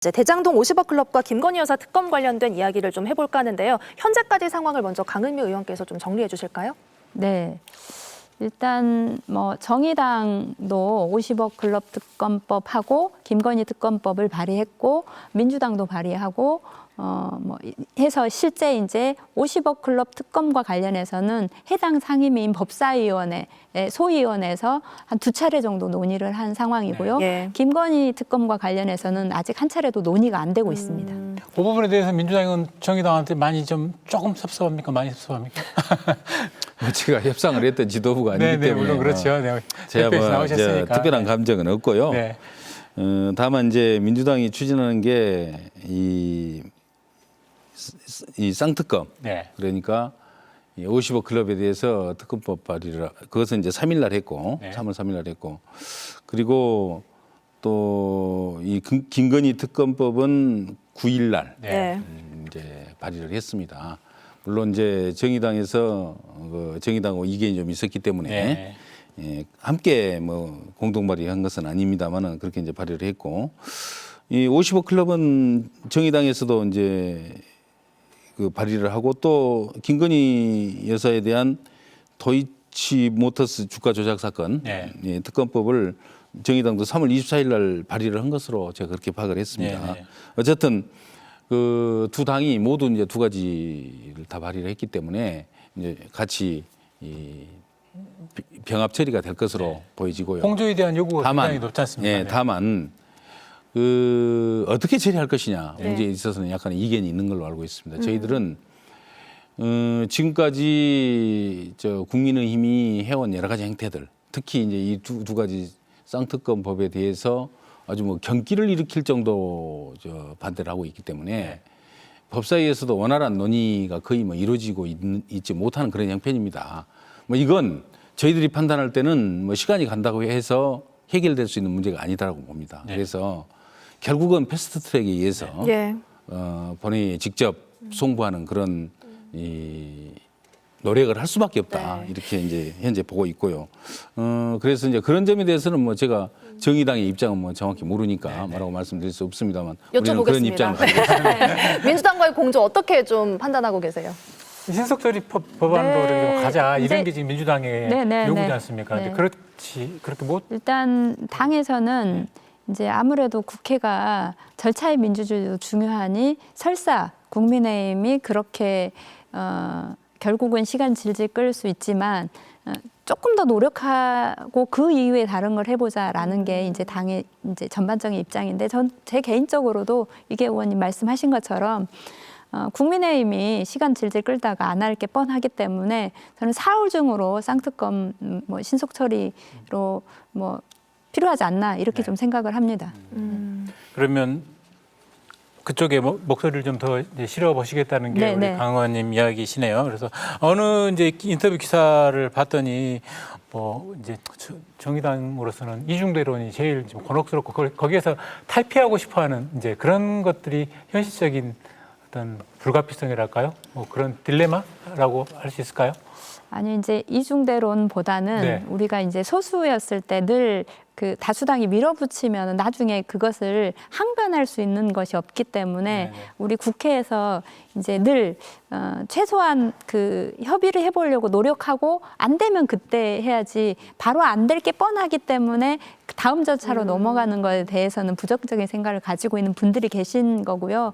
이제 대장동 50억 클럽과 김건희 여사 특검 관련된 이야기를 좀 해볼까 하는데요. 현재까지 상황을 먼저 강은미 의원께서 좀 정리해 주실까요? 네. 일단 뭐 정의당도 50억 클럽 특검법하고 김건희 특검법을 발의했고 민주당도 발의하고 뭐 해서 실제 이제 50억 클럽 특검과 관련해서는 해당 상임위인 법사위원회 소위원회에서 한 2차례 정도 논의를 한 상황이고요. 예. 김건희 특검과 관련해서는 아직 한 차례도 논의가 안 되고 있습니다. 그 부분에 대해서 민주당은 정의당한테 많이 조금 섭섭합니까? 많이 섭섭합니까? 제가 협상을 했던 지도부가 아니기 때문에 물론 그렇죠. 네. 제가 뭐 나오셨으니까. 특별한 감정은 없고요. 네. 다만 이제 민주당이 추진하는 게 이 쌍특검, 네. 그러니까 이 50억 클럽에 대해서 특검법 발의를 그것은 이제 3일 날 했고, 네. 3월 3일 날 했고, 그리고 또 이 김건희 특검법은 9일 날 네. 이제 발의를 했습니다. 물론 이제 정의당에서 정의당하고 이견이 좀 있었기 때문에 네. 예, 함께 뭐 공동 발의한 것은 아닙니다만은 그렇게 이제 발의를 했고, 이 50억 클럽은 정의당에서도 이제 그 발의를 하고 또 김건희 여사에 대한 도이치모터스 주가 조작 사건 네. 예, 특검법을 정의당도 3월 24일 날 발의를 한 것으로 제가 그렇게 파악을 했습니다. 네, 네. 어쨌든 그 두 당이 모두 이제 두 가지를 다 발의를 했기 때문에 이제 같이 이 병합 처리가 될 것으로 보여지고요. 홍조에 대한 요구가 굉장히 높지 않습니까? 예, 다만 그 어떻게 처리할 것이냐 네. 문제에 있어서는 약간 이견이 있는 걸로 알고 있습니다. 저희들은 지금까지 국민의힘이 해온 여러 가지 행태들, 특히 이제 이 두 가지 쌍특검 법에 대해서 아주 뭐 경기를 일으킬 정도 반대를 하고 있기 때문에 네. 법사위에서도 원활한 논의가 거의 뭐 이루어지고 있지 못하는 그런 형편입니다. 뭐 이건 저희들이 판단할 때는 뭐 시간이 간다고 해서 해결될 수 있는 문제가 아니다라고 봅니다. 네. 그래서 결국은 패스트트랙에 의해서 예. 본회의에 직접 송부하는 그런 이 노력을 할 수밖에 없다. 네. 이렇게 이제 현재 보고 있고요. 그래서 이제 그런 점에 대해서는 뭐 제가 정의당의 입장은 뭐 정확히 모르니까 뭐라고 말씀드릴 수 없습니다만 우리는 그런 입장을 가지고 있습니다. 민주당과의 공조 어떻게 좀 판단하고 계세요? 신속처리 법안으로 네. 좀 가자 이제- 이런 게 지금 민주당의 네. 요구지 않습니까? 네. 근데 그렇지 그렇게 못 일단 당에서는 이제 아무래도 국회가 절차의 민주주의도 중요하니 설사 국민의힘이 그렇게 결국은 시간 질질 끌 수 있지만 조금 더 노력하고 그 이후에 다른 걸 해보자라는 게 이제 당의 이제 전반적인 입장인데 제 개인적으로도 이게 의원님 말씀하신 것처럼 국민의힘이 시간 질질 끌다가 안 할 게 뻔하기 때문에 저는 4월 중으로 쌍특검 뭐 신속 처리로 뭐 필요하지 않나 이렇게 좀 생각을 합니다. 그러면 그쪽에 목소리를 좀 더 실어 보시겠다는 게 네, 우리 네. 강 의원님 이야기시네요. 그래서 어느 이제 인터뷰 기사를 봤더니 뭐 이제 정의당으로서는 이중대론이 제일 좀 곤혹스럽고 거기에서 탈피하고 싶어하는 이제 그런 것들이 현실적인 어떤 불가피성이랄까요? 뭐 그런 딜레마라고 할 수 있을까요? 아니 이제 이중대론보다는 네. 우리가 이제 소수였을 때 늘 그 다수당이 밀어붙이면 나중에 그것을 항변할 수 있는 것이 없기 때문에 네네. 우리 국회에서 이제 늘 최소한 그 협의를 해보려고 노력하고 안 되면 그때 해야지 바로 안 될 게 뻔하기 때문에 다음 절차로 넘어가는 것에 대해서는 부정적인 생각을 가지고 있는 분들이 계신 거고요.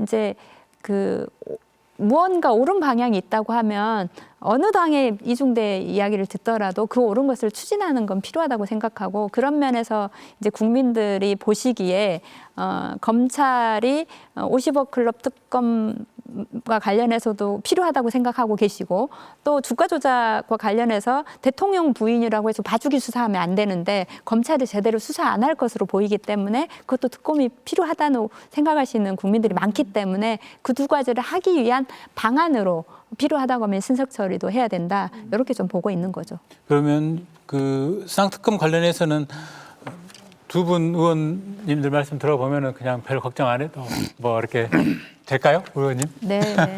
이제 그 무언가 옳은 방향이 있다고 하면 어느 당의 이중대 이야기를 듣더라도 그 옳은 것을 추진하는 건 필요하다고 생각하고 그런 면에서 이제 국민들이 보시기에 검찰이 50억 클럽 특검과 관련해서도 필요하다고 생각하고 계시고 또 주가 조작과 관련해서 대통령 부인이라고 해서 봐주기 수사하면 안 되는데 검찰이 제대로 수사 안 할 것으로 보이기 때문에 그것도 특검이 필요하다고 생각하시는 국민들이 많기 때문에 그 두 가지를 하기 위한 방안으로 필요하다고 하면 신속 처리도 해야 된다. 이렇게 좀 보고 있는 거죠. 그러면 그 쌍특검 관련해서는 두 분 의원님들 말씀 들어보면은 그냥 별 걱정 안 해도 뭐 이렇게 될까요, 의원님? 네, 네.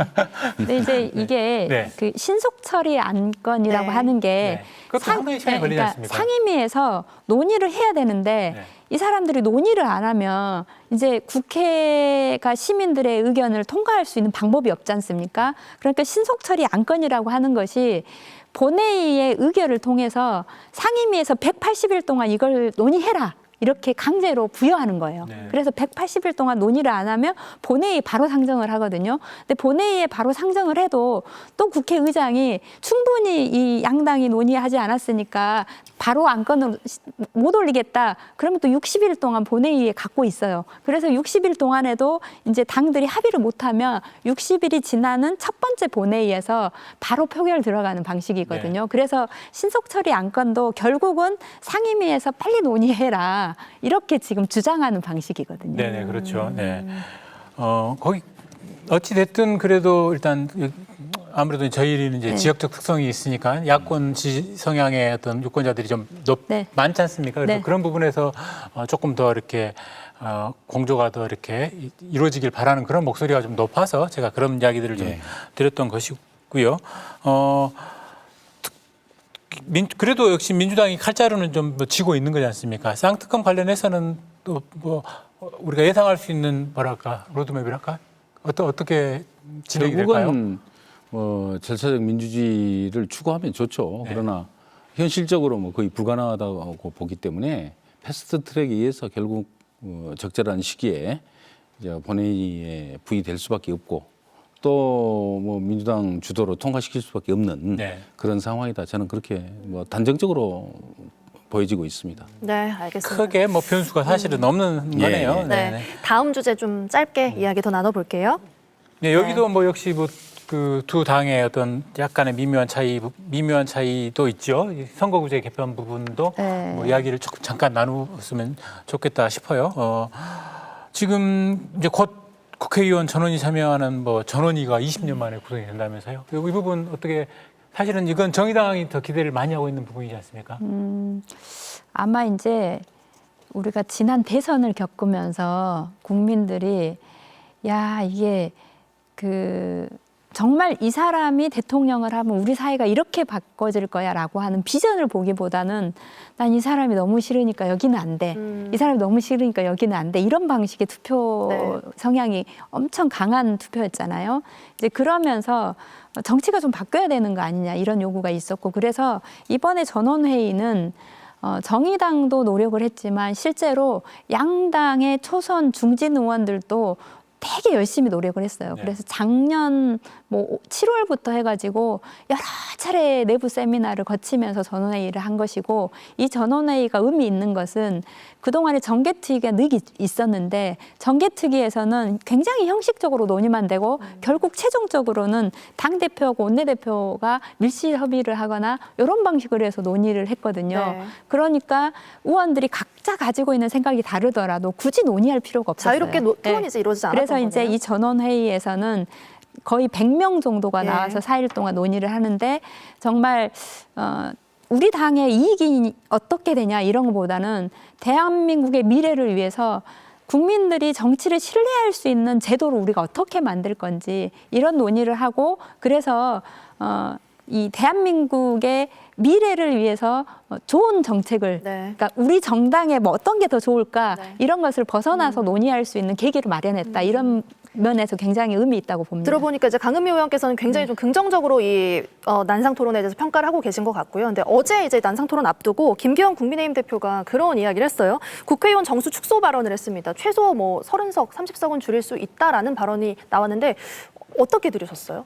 근데 이제 이게 네. 그 신속 처리 안건이라고 네. 하는 게 네. 그것도 상당히 시간이 걸리지 않습니까? 상임위에서 논의를 해야 되는데 네. 이 사람들이 논의를 안 하면 이제 국회가 시민들의 의견을 통과할 수 있는 방법이 없지 않습니까? 그러니까 신속 처리 안건이라고 하는 것이 본회의의 의결을 통해서 상임위에서 180일 동안 이걸 논의해라. 이렇게 강제로 부여하는 거예요. 네. 그래서 180일 동안 논의를 안 하면 본회의에 바로 상정을 하거든요. 근데 본회의에 바로 상정을 해도 또 국회의장이 충분히 이 양당이 논의하지 않았으니까 바로 안건을 못 올리겠다. 그러면 또 60일 동안 본회의에 갖고 있어요. 그래서 60일 동안에도 이제 당들이 합의를 못하면 60일이 지나는 첫 번째 본회의에서 바로 표결 들어가는 방식이거든요. 네. 그래서 신속 처리 안건도 결국은 상임위에서 빨리 논의해라. 이렇게 지금 주장하는 방식이거든요. 네네, 그렇죠. 네. 거기 어찌 됐든 그래도 일단 아무래도 저희는 이제 네. 지역적 특성이 있으니까 야권 지지 성향의 어떤 유권자들이 좀 네. 많지 않습니까? 그래서 네. 그런 부분에서 조금 더 이렇게 공조가 더 이렇게 이루어지길 바라는 그런 목소리가 좀 높아서 제가 그런 이야기들을 좀 네. 드렸던 것이고요. 그래도 역시 민주당이 칼자루는 좀 쥐고 있는 거지 않습니까? 쌍특검 관련해서는 또 뭐 우리가 예상할 수 있는 뭐랄까 로드맵이랄까 어떻게 진행이 될까요? 결국은 절차적 민주주의를 추구하면 좋죠. 네. 그러나 현실적으로 뭐 거의 불가능하다고 보기 때문에 패스트트랙에 의해서 결국 적절한 시기에 이제 본회의에 부의될 수밖에 없고 또 뭐 민주당 주도로 통과시킬 수밖에 없는 네. 그런 상황이다. 저는 그렇게 뭐 단정적으로 보여지고 있습니다. 네, 알겠습니다. 크게 뭐 변수가 사실은 없는 예, 거네요. 예. 네, 네. 다음 주제 좀 짧게 이야기 더 나눠볼게요. 네, 여기도 뭐 역시 뭐 그 두 당의 어떤 약간의 미묘한 차이도 있죠. 이 선거구제 개편 부분도 네. 뭐 이야기를 조금 잠깐 나누었으면 좋겠다 싶어요. 지금 이제 곧 국회의원 전원이 참여하는 뭐 전원위가 20년 만에 구성이 된다면서요. 이 부분 어떻게 사실은 이건 정의당이 더 기대를 많이 하고 있는 부분이지 않습니까? 아마 이제 우리가 지난 대선을 겪으면서 국민들이 야, 이게 그 정말 이 사람이 대통령을 하면 우리 사회가 이렇게 바꿔질 거야라고 하는 비전을 보기보다는 난 이 사람이 너무 싫으니까 여기는 안 돼. 이 사람이 너무 싫으니까 여기는 안 돼. 이런 방식의 투표 네. 성향이 엄청 강한 투표였잖아요. 이제 그러면서 정치가 좀 바뀌어야 되는 거 아니냐 이런 요구가 있었고 그래서 이번에 전원회의는 정의당도 노력을 했지만 실제로 양당의 초선 중진 의원들도 되게 열심히 노력을 했어요. 네. 그래서 작년 뭐 7월부터 해가지고 여러 차례 내부 세미나를 거치면서 전원회의를 한 것이고 이 전원회의가 의미 있는 것은 그동안에 정개특위가 늘 있었는데 정개특위에서는 굉장히 형식적으로 논의만 되고 결국 최종적으로는 당대표하고 원내대표가 밀실 협의를 하거나 이런 방식으로 해서 논의를 했거든요. 네. 그러니까 의원들이 각자 가지고 있는 생각이 다르더라도 굳이 논의할 필요가 없었어요. 자유롭게 토론이 네. 이제 이루어지지 않았던 그래서 이제 거네요. 이 전원회의에서는 거의 100명 정도가 예. 나와서 4일 동안 논의를 하는데 정말 우리 당의 이익이 어떻게 되냐 이런 것보다는 대한민국의 미래를 위해서 국민들이 정치를 신뢰할 수 있는 제도를 우리가 어떻게 만들 건지 이런 논의를 하고 그래서 이 대한민국의 미래를 위해서 좋은 정책을 네. 그러니까 우리 정당에 뭐 어떤 게 더 좋을까 네. 이런 것을 벗어나서 논의할 수 있는 계기를 마련했다 이런 면에서 굉장히 의미 있다고 봅니다. 들어보니까 이제 강은미 의원께서는 굉장히 좀 긍정적으로 이 난상 토론에 대해서 평가를 하고 계신 것 같고요. 근데 어제 이제 난상 토론 앞두고 김기현 국민의힘 대표가 그런 이야기를 했어요. 국회의원 정수 축소 발언을 했습니다. 최소 뭐 30석, 30석은 줄일 수 있다라는 발언이 나왔는데 어떻게 들으셨어요?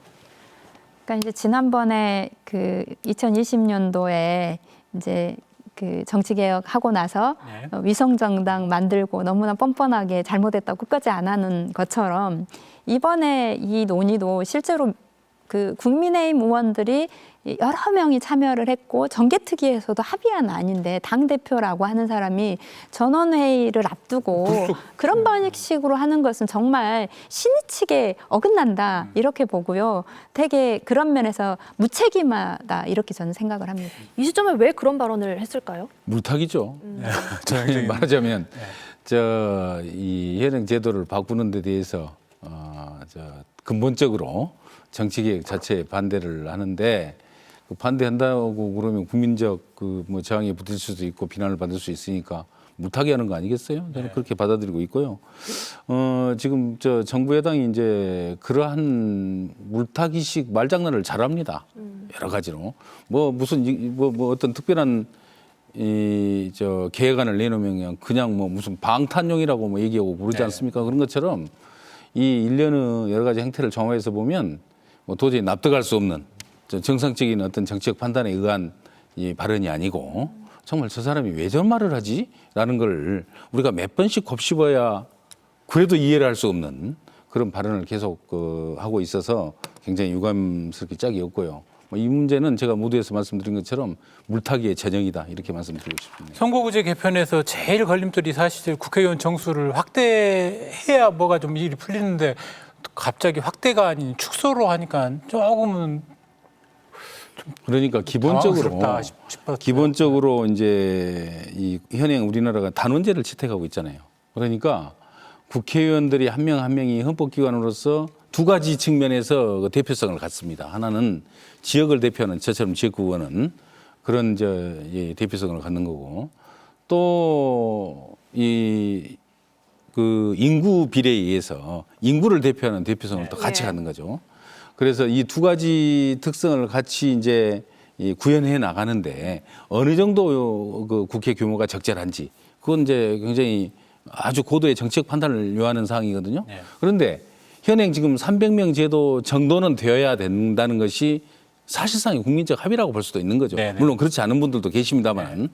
그러니까 이제 지난번에 그 2020년도에 이제 그 정치개혁 하고 나서 네. 위성정당 만들고 너무나 뻔뻔하게 잘못했다고 끝까지 안 하는 것처럼 이번에 이 논의도 실제로 그 국민의힘 의원들이 여러 명이 참여를 했고 정개특위에서도 합의안 아닌데 당대표라고 하는 사람이 전원회의를 앞두고 그런 방식으로 하는 것은 정말 신의치게 어긋난다 이렇게 보고요. 되게 그런 면에서 무책임하다 이렇게 저는 생각을 합니다. 이 시점에 왜 그런 발언을 했을까요? 물타기죠. 말하자면 이 현행 제도를 바꾸는 데 대해서 근본적으로 정치개혁 자체에 반대를 하는데 그 반대한다고 그러면 국민적 그 뭐 저항에 붙을 수도 있고 비난을 받을 수 있으니까 못하게 하는 거 아니겠어요? 저는 그렇게 받아들이고 있고요. 지금 정부 여당이 이제 그러한 물타기식 말장난을 잘합니다. 여러 가지로 뭐 무슨 뭐 어떤 특별한 계획안을 내놓으면 그냥 뭐 무슨 방탄용이라고 뭐 얘기하고 그러지 않습니까? 그런 것처럼 이 일련의 여러 가지 행태를 종합해서 보면 뭐 도저히 납득할 수 없는 정상적인 어떤 정치적 판단에 의한 이 발언이 아니고 정말 저 사람이 왜 저런 말을 하지? 라는 걸 우리가 몇 번씩 곱씹어야 그래도 이해를 할 수 없는 그런 발언을 계속 하고 있어서 굉장히 유감스럽게 짝이 없고요. 이 문제는 제가 모두에서 말씀드린 것처럼 물타기의 전형이다 이렇게 말씀드리고 싶습니다. 선거구제 개편에서 제일 걸림돌이 사실 국회의원 정수를 확대해야 뭐가 좀 일이 풀리는데 갑자기 확대가 아닌 축소로 하니까 조금은 그러니까 당황스럽다 싶었어요. 기본적으로 이제 이 현행 우리나라가 단원제를 채택하고 있잖아요. 그러니까 국회의원들이 한 명 한 명이 헌법기관으로서 두 가지 측면에서 그 대표성을 갖습니다. 하나는 지역을 대표하는 저처럼 지역구원은 그런 이 대표성을 갖는 거고 또 그 인구 비례에 의해서 인구를 대표하는 대표성을 또 같이 갖는 거죠. 그래서 이 두 가지 특성을 같이 이제 구현해 나가는데 어느 정도 그 국회 규모가 적절한지 그건 이제 굉장히 아주 고도의 정치적 판단을 요하는 사항이거든요. 그런데 현행 지금 300명 제도 정도는 되어야 된다는 것이 사실상의 국민적 합의라고 볼 수도 있는 거죠. 네네. 물론 그렇지 않은 분들도 계십니다만.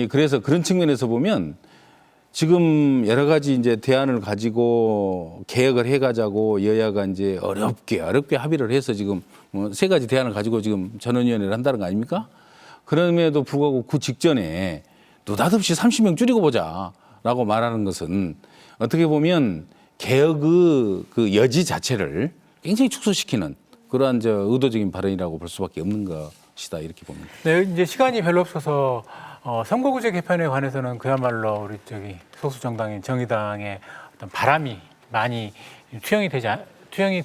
그래서 그런 측면에서 보면 지금 여러 가지 이제 대안을 가지고 개혁을 해가자고 여야가 이제 어렵게 합의를 해서 지금 뭐 세 가지 대안을 가지고 지금 전원위원회를 한다는 거 아닙니까? 그럼에도 불구하고 그 직전에 느닷없이 30명 줄이고 보자라고 말하는 것은 어떻게 보면 개혁의 그 여지 자체를 굉장히 축소시키는 그러한 의도적인 발언이라고 볼 수밖에 없는 것이다 이렇게 봅니다. 네, 이제 시간이 별로 없어서 선거구제 개편에 관해서는 그야말로 우리 소수 정당인 정의당의 어떤 바람이 많이 투영이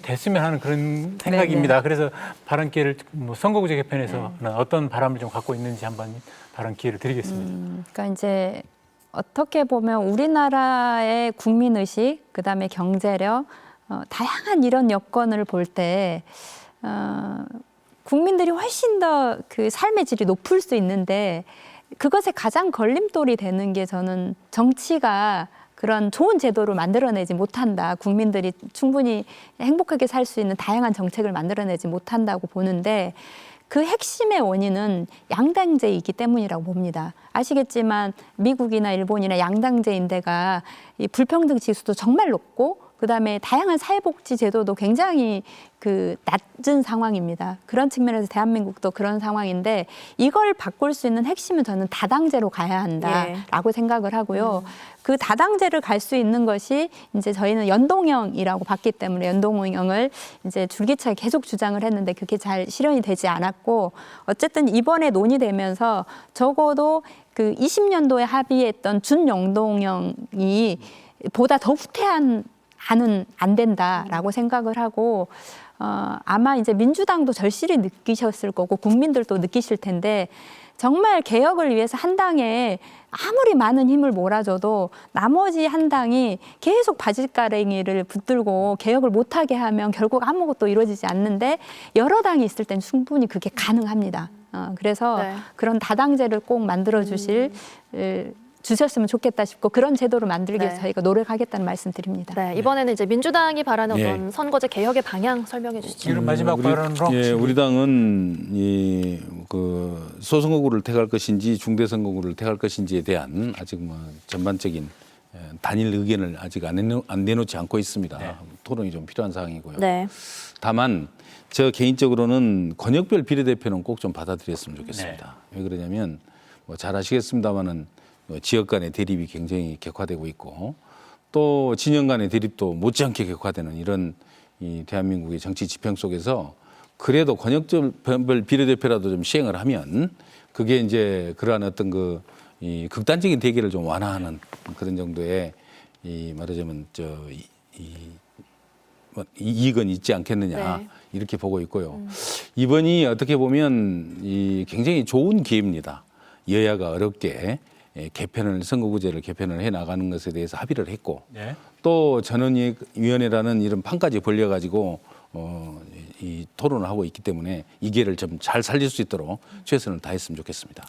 됐으면 하는 그런 생각입니다. 그래서 발언 기회를 뭐 선거구제 개편에서는 어떤 바람을 좀 갖고 있는지 한번 발언 기회를 드리겠습니다. 그러니까 이제 어떻게 보면 우리나라의 국민의식, 그다음에 경제력, 다양한 이런 여건을 볼 때 국민들이 훨씬 더 그 삶의 질이 높을 수 있는데 그것에 가장 걸림돌이 되는 게 저는 정치가 그런 좋은 제도를 만들어내지 못한다. 국민들이 충분히 행복하게 살 수 있는 다양한 정책을 만들어내지 못한다고 보는데 그 핵심의 원인은 양당제이기 때문이라고 봅니다. 아시겠지만 미국이나 일본이나 양당제인데가 이 불평등 지수도 정말 높고 그다음에 다양한 사회복지 제도도 굉장히 그 낮은 상황입니다. 그런 측면에서 대한민국도 그런 상황인데 이걸 바꿀 수 있는 핵심은 저는 다당제로 가야 한다라고 생각을 하고요. 그 다당제를 갈 수 있는 것이 이제 저희는 연동형이라고 봤기 때문에 연동형을 이제 줄기차게 계속 주장을 했는데 그게 잘 실현이 되지 않았고 어쨌든 이번에 논의되면서 적어도 그 20년도에 합의했던 준연동형이 보다 더 후퇴한 안 된다라고 생각을 하고 아마 이제 민주당도 절실히 느끼셨을 거고 국민들도 느끼실 텐데 정말 개혁을 위해서 한 당에 아무리 많은 힘을 몰아줘도 나머지 한 당이 계속 바짓가랭이를 붙들고 개혁을 못하게 하면 결국 아무것도 이루어지지 않는데 여러 당이 있을 땐 충분히 그게 가능합니다. 그래서 그런 다당제를 꼭 만들어 주셨으면 좋겠다 싶고 그런 제도를 만들기 위해서 저희가 노력하겠다는 말씀 드립니다. 네, 이번에는 이제 민주당이 바라는 어떤 선거제 개혁의 방향 설명해 주시죠. 이런 마지막 발언으로 우리 당은 그 소선거구를 택할 것인지 중대선거구를 택할 것인지에 대한 아직 뭐 전반적인 단일 의견을 아직 안 내놓지 않고 있습니다. 토론이 좀 필요한 사항이고요. 다만 저 개인적으로는 권역별 비례대표는 꼭 좀 받아들였으면 좋겠습니다. 왜 그러냐면 뭐 잘 아시겠습니다만은 지역 간의 대립이 굉장히 격화되고 있고 또 진영 간의 대립도 못지않게 격화되는 이런 이 대한민국의 정치 지평 속에서 그래도 권역별 비례대표라도 좀 시행을 하면 그게 이제 그러한 어떤 이 극단적인 대결을 좀 완화하는 그런 정도의 말하자면 이익은 있지 않겠느냐 네. 이렇게 보고 있고요. 이번이 어떻게 보면 이 굉장히 좋은 기회입니다. 여야가 어렵게 선거구제를 개편을 해 나가는 것에 대해서 합의를 했고 네. 또 전원위원회라는 이런 판까지 벌려가지고 이 토론을 하고 있기 때문에 이 기회를 좀 잘 살릴 수 있도록 최선을 다했으면 좋겠습니다.